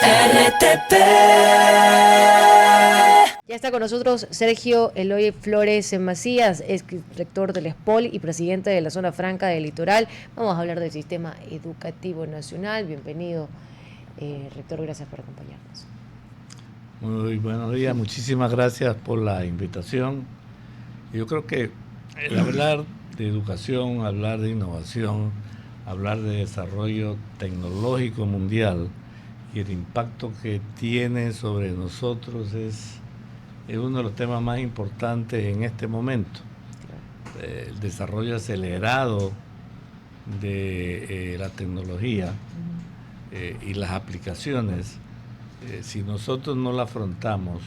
RTP. Ya está con nosotros Sergio Eloy Flores Macías, es rector del ESPOL y presidente de la Zona Franca del Litoral. Vamos a hablar del sistema educativo nacional. Bienvenido, rector, gracias por acompañarnos. Muy buenos días, muchísimas gracias por la invitación. Yo creo que el hablar de educación, hablar de innovación, hablar de desarrollo tecnológico mundial y el impacto que tiene sobre nosotros es uno de los temas más importantes en este momento. El desarrollo acelerado de la tecnología y las aplicaciones, si nosotros no la afrontamos,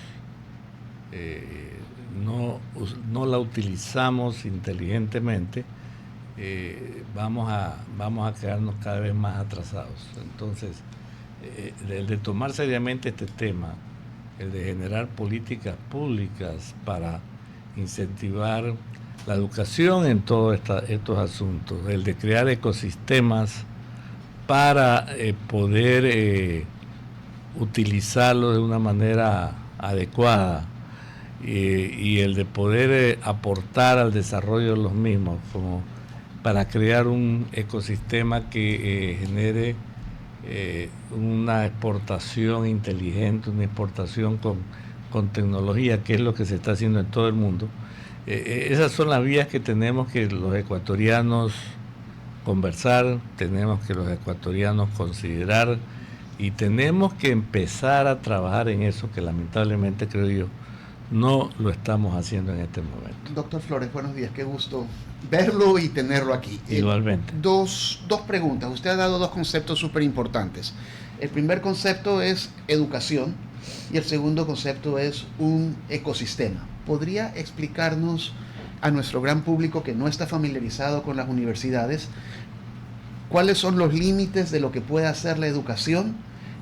no la utilizamos inteligentemente, vamos a quedarnos cada vez más atrasados. Entonces, el de tomar seriamente este tema, el de generar políticas públicas para incentivar la educación en todos estos asuntos, el de crear ecosistemas para poder utilizarlo de una manera adecuada y el de poder aportar al desarrollo de los mismos, como para crear un ecosistema que genere una exportación inteligente, una exportación con tecnología, que es lo que se está haciendo en todo el mundo. Esas son las vías que tenemos que los ecuatorianos conversar, tenemos que los ecuatorianos considerar y tenemos que empezar a trabajar en eso, que lamentablemente, creo yo, no lo estamos haciendo en este momento. Doctor Flores, buenos días, qué gusto verlo y tenerlo aquí. Igualmente. Dos preguntas. Usted ha dado dos conceptos súper importantes. El primer concepto es educación y el segundo concepto es un ecosistema. ¿Podría explicarnos a nuestro gran público que no está familiarizado con las universidades cuáles son los límites de lo que puede hacer la educación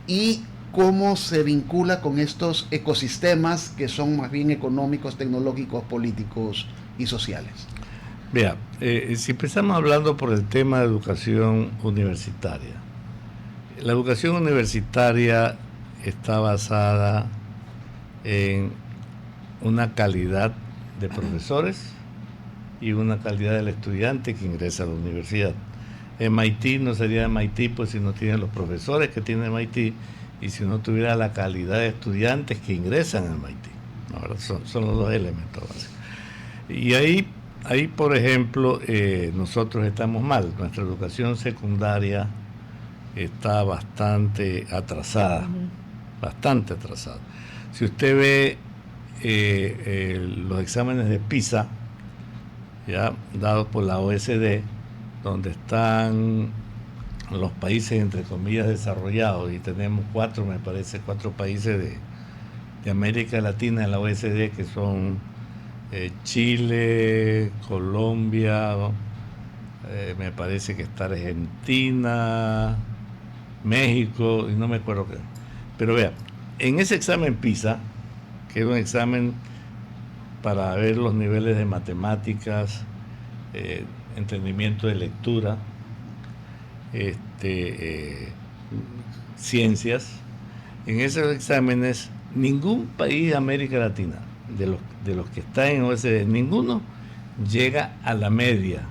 y cómo se vincula con estos ecosistemas que son más bien económicos, tecnológicos, políticos y sociales? Vea, si empezamos hablando por el tema de educación universitaria, la educación universitaria está basada en una calidad de profesores y una calidad del estudiante que ingresa a la universidad. MIT no sería MIT pues si no tiene los profesores que tiene MIT y si no tuviera la calidad de estudiantes que ingresan al MIT. ¿No? Son los dos elementos básicos. Y ahí por ejemplo, nosotros estamos mal. Nuestra educación secundaria está bastante atrasada. Bastante atrasada. Si usted ve los exámenes de PISA, ya dados por la OECD, donde están los países entre comillas desarrollados, y tenemos cuatro países de América Latina en la OECD, que son Chile, Colombia, me parece que está Argentina, México, y no me acuerdo qué. Pero vea, en ese examen PISA, que es un examen para ver los niveles de matemáticas, entendimiento de lectura, ciencias, en esos exámenes ningún país de América Latina, de los que están en OECD, ninguno llega a la media.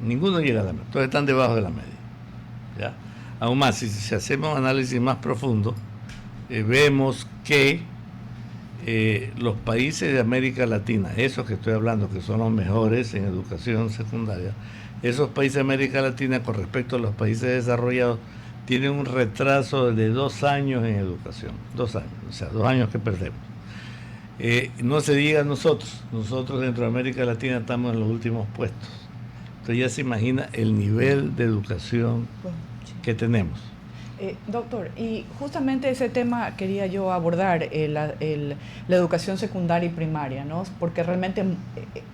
Ninguno llega a la media, todos están debajo de la media. ¿Ya? Aún más, si hacemos un análisis más profundo, vemos que los países de América Latina, esos que estoy hablando, que son los mejores en educación secundaria, esos países de América Latina con respecto a los países desarrollados tienen un retraso de 2 años en educación. 2 años, o sea, 2 años que perdemos. No se diga nosotros dentro de América Latina estamos en los últimos puestos. Entonces ya se imagina el nivel de educación que tenemos. Doctor, y justamente ese tema quería yo abordar, la educación secundaria y primaria, ¿no? Porque realmente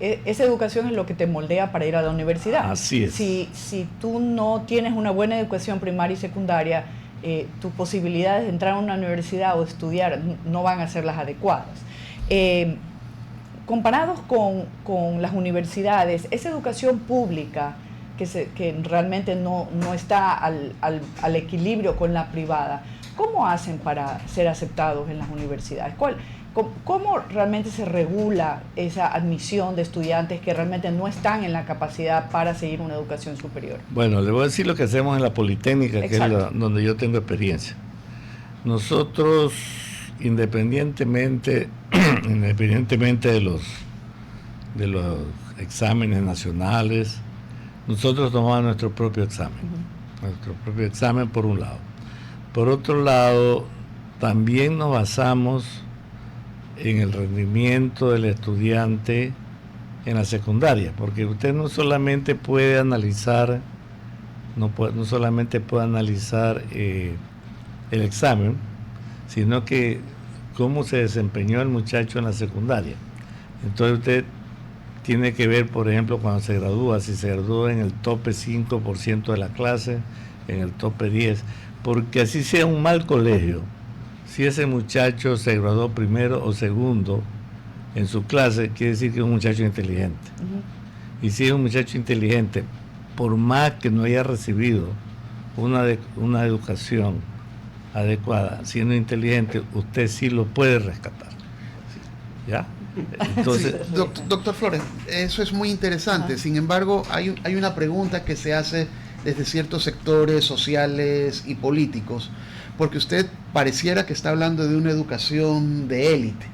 esa educación es lo que te moldea para ir a la universidad. Así es. Si tú no tienes una buena educación primaria y secundaria, tus posibilidades de entrar a una universidad o estudiar no van a ser las adecuadas. Comparados con las universidades, esa educación pública que realmente no está al equilibrio con la privada, ¿cómo hacen para ser aceptados en las universidades? ¿Cómo realmente se regula esa admisión de estudiantes que realmente no están en la capacidad para seguir una educación superior? Bueno, le voy a decir lo que hacemos en la Politécnica, Exacto. que es donde yo tengo experiencia. Nosotros, independientemente de los exámenes nacionales, nosotros tomamos nuestro propio examen. Nuestro propio examen por un lado. Por otro lado, también nos basamos en el rendimiento del estudiante en la secundaria, porque usted no solamente puede analizar, no solamente puede analizar el examen, sino que cómo se desempeñó el muchacho en la secundaria. Entonces usted tiene que ver, por ejemplo, cuando se gradúa, si se gradúa en el tope 5% de la clase, en el tope 10, porque así sea un mal colegio, si ese muchacho se graduó primero o segundo en su clase, quiere decir que es un muchacho inteligente. Y si es un muchacho inteligente, por más que no haya recibido una educación adecuada, siendo inteligente, usted sí lo puede rescatar. ¿Ya? Entonces, sí, doctor Flores, eso es muy interesante. Sin embargo, hay una pregunta que se hace desde ciertos sectores sociales y políticos, porque usted pareciera que está hablando de una educación de élite,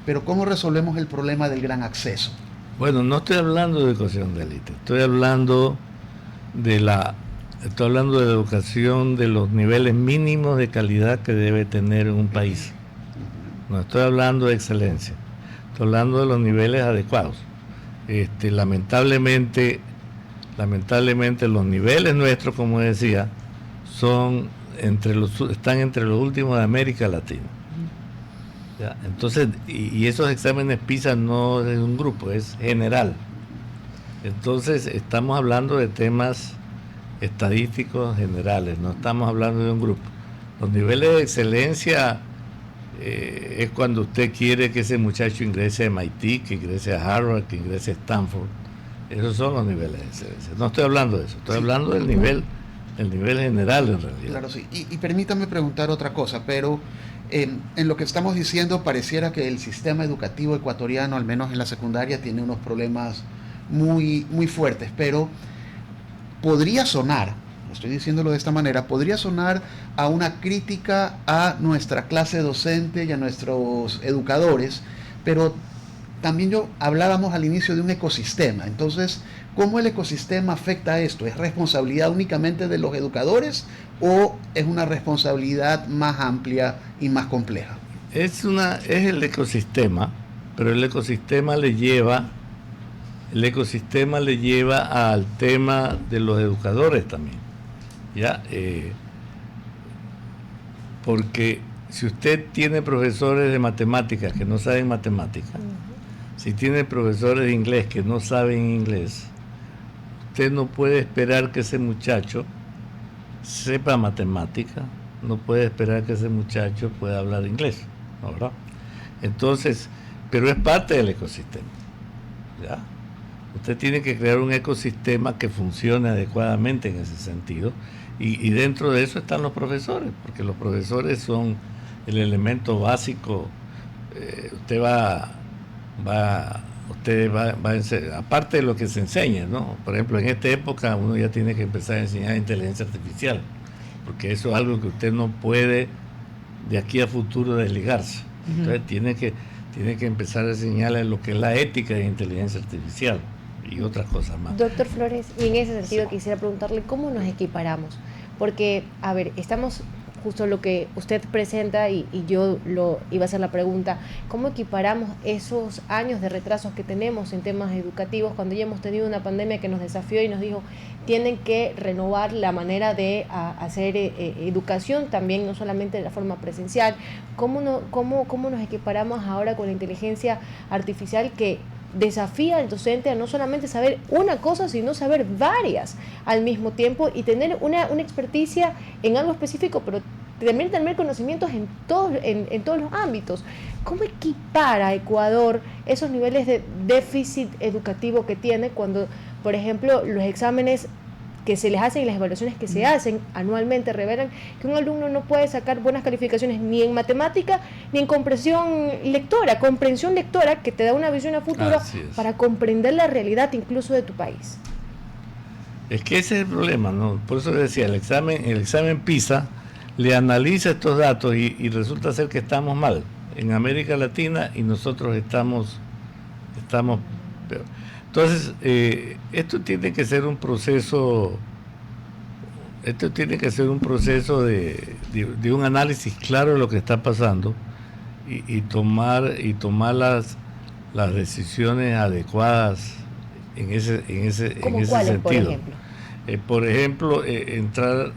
pero ¿cómo resolvemos el problema del gran acceso? Bueno, no estoy hablando de educación de élite, estoy hablando de la educación de los niveles mínimos de calidad que debe tener un país. No estoy hablando de excelencia, estoy hablando de los niveles adecuados. Lamentablemente los niveles nuestros, como decía, están entre los últimos de América Latina. ¿Ya? Entonces, y esos exámenes PISA no es un grupo, es general. Entonces, estamos hablando de temas estadísticos generales, no estamos hablando de un grupo. Los niveles de excelencia es cuando usted quiere que ese muchacho ingrese a MIT, que ingrese a Harvard, que ingrese a Stanford. Esos son los niveles de excelencia. No estoy hablando de eso, estoy hablando del nivel general en realidad. Claro, sí. Y permítame preguntar otra cosa, pero en lo que estamos diciendo pareciera que el sistema educativo ecuatoriano, al menos en la secundaria, tiene unos problemas muy, muy fuertes, pero podría sonar, estoy diciéndolo de esta manera, podría sonar a una crítica a nuestra clase docente y a nuestros educadores, pero también hablábamos al inicio de un ecosistema. Entonces, ¿cómo el ecosistema afecta a esto? ¿Es responsabilidad únicamente de los educadores o es una responsabilidad más amplia y más compleja? Es el ecosistema, pero el ecosistema le lleva al tema de los educadores también. ¿Ya? Porque si usted tiene profesores de matemáticas que no saben matemáticas, si tiene profesores de inglés que no saben inglés, usted no puede esperar que ese muchacho sepa matemática, no puede esperar que ese muchacho pueda hablar inglés, ¿no, verdad? Entonces, pero es parte del ecosistema, ¿ya? Usted tiene que crear un ecosistema que funcione adecuadamente en ese sentido, y dentro de eso están los profesores, porque los profesores son el elemento básico. Usted va a enseñar, aparte de lo que se enseña, ¿no? Por ejemplo, en esta época uno ya tiene que empezar a enseñar inteligencia artificial, porque eso es algo que usted no puede de aquí a futuro desligarse. Entonces tiene que empezar a enseñarle lo que es la ética de inteligencia artificial y otras cosas más. Doctor Flores, y en ese sentido quisiera preguntarle cómo nos equiparamos, porque, a ver, estamos justo lo que usted presenta y yo lo iba a hacer la pregunta, ¿cómo equiparamos esos años de retrasos que tenemos en temas educativos cuando ya hemos tenido una pandemia que nos desafió y nos dijo, tienen que renovar la manera de hacer educación también, no solamente de la forma presencial? ¿Cómo nos equiparamos ahora con la inteligencia artificial que desafía al docente a no solamente saber una cosa, sino saber varias al mismo tiempo y tener una experticia en algo específico, pero también tener conocimientos en todos los ámbitos? ¿Cómo equipar a Ecuador esos niveles de déficit educativo que tiene cuando, por ejemplo, los exámenes que se les hacen y las evaluaciones que se hacen anualmente revelan que un alumno no puede sacar buenas calificaciones ni en matemática ni en comprensión lectora que te da una visión a futuro para comprender la realidad incluso de tu país. Es que ese es el problema, ¿no? Por eso decía, el examen PISA le analiza estos datos y resulta ser que estamos mal en América Latina y nosotros estamos peor. Entonces, esto tiene que ser un proceso de un análisis claro de lo que está pasando y tomar las decisiones adecuadas en ese sentido. Por ejemplo, entrar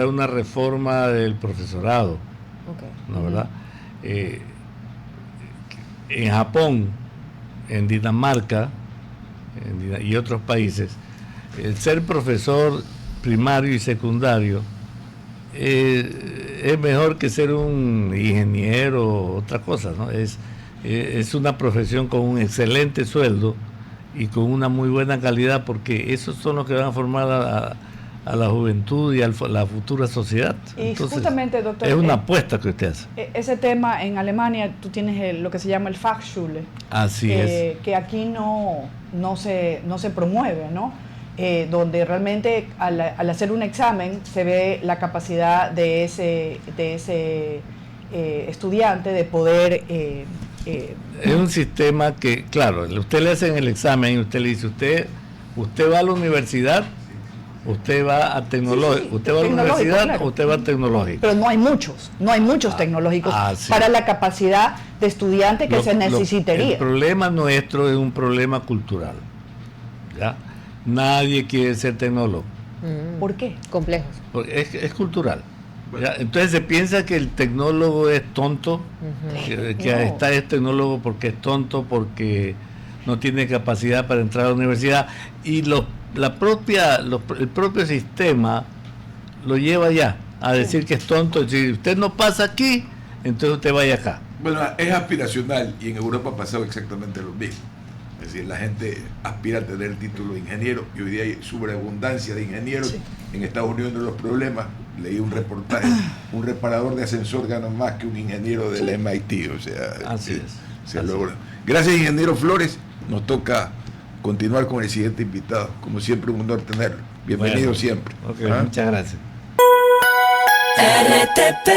a una reforma del profesorado, ¿no, verdad? En Japón, en Dinamarca y otros países, el ser profesor primario y secundario es mejor que ser un ingeniero o otra cosa, ¿no? Es una profesión con un excelente sueldo y con una muy buena calidad, porque esos son los que van a formar a la juventud y a la futura sociedad. Y entonces, justamente, doctor, es una apuesta que usted hace. Ese tema en Alemania, tú tienes lo que se llama el Fachschule. Así es. Que aquí no se promueve, ¿no? Donde realmente al hacer un examen se ve la capacidad de ese estudiante de poder... es un sistema que, claro, usted le hacen el examen y usted le dice, usted va a la universidad, usted va a tecnológico, usted va a la universidad, claro, usted va a tecnológico. Pero no hay muchos tecnológicos para la capacidad de estudiante que se necesitaría. El problema nuestro es un problema cultural, ¿ya? Nadie quiere ser tecnólogo. ¿Por qué? Complejos. Porque es cultural. ¿Ya? Entonces se piensa que el tecnólogo es tonto, está es tecnólogo porque es tonto, porque no tiene capacidad para entrar a la universidad, y el propio sistema lo lleva ya a decir que es tonto. Si usted no pasa aquí, entonces usted vaya acá. Bueno, es aspiracional, y en Europa ha pasado exactamente lo mismo. Es decir, la gente aspira a tener el título de ingeniero, y hoy día hay sobreabundancia de ingenieros. En Estados Unidos, uno de los problemas, leí un reportaje, un reparador de ascensor gana más que un ingeniero del MIT, o sea, así es. Logra. Gracias, ingeniero Flores. Nos toca continuar con el siguiente invitado. Como siempre, un honor tenerlo. Bienvenido siempre. Okay, muchas gracias. RTP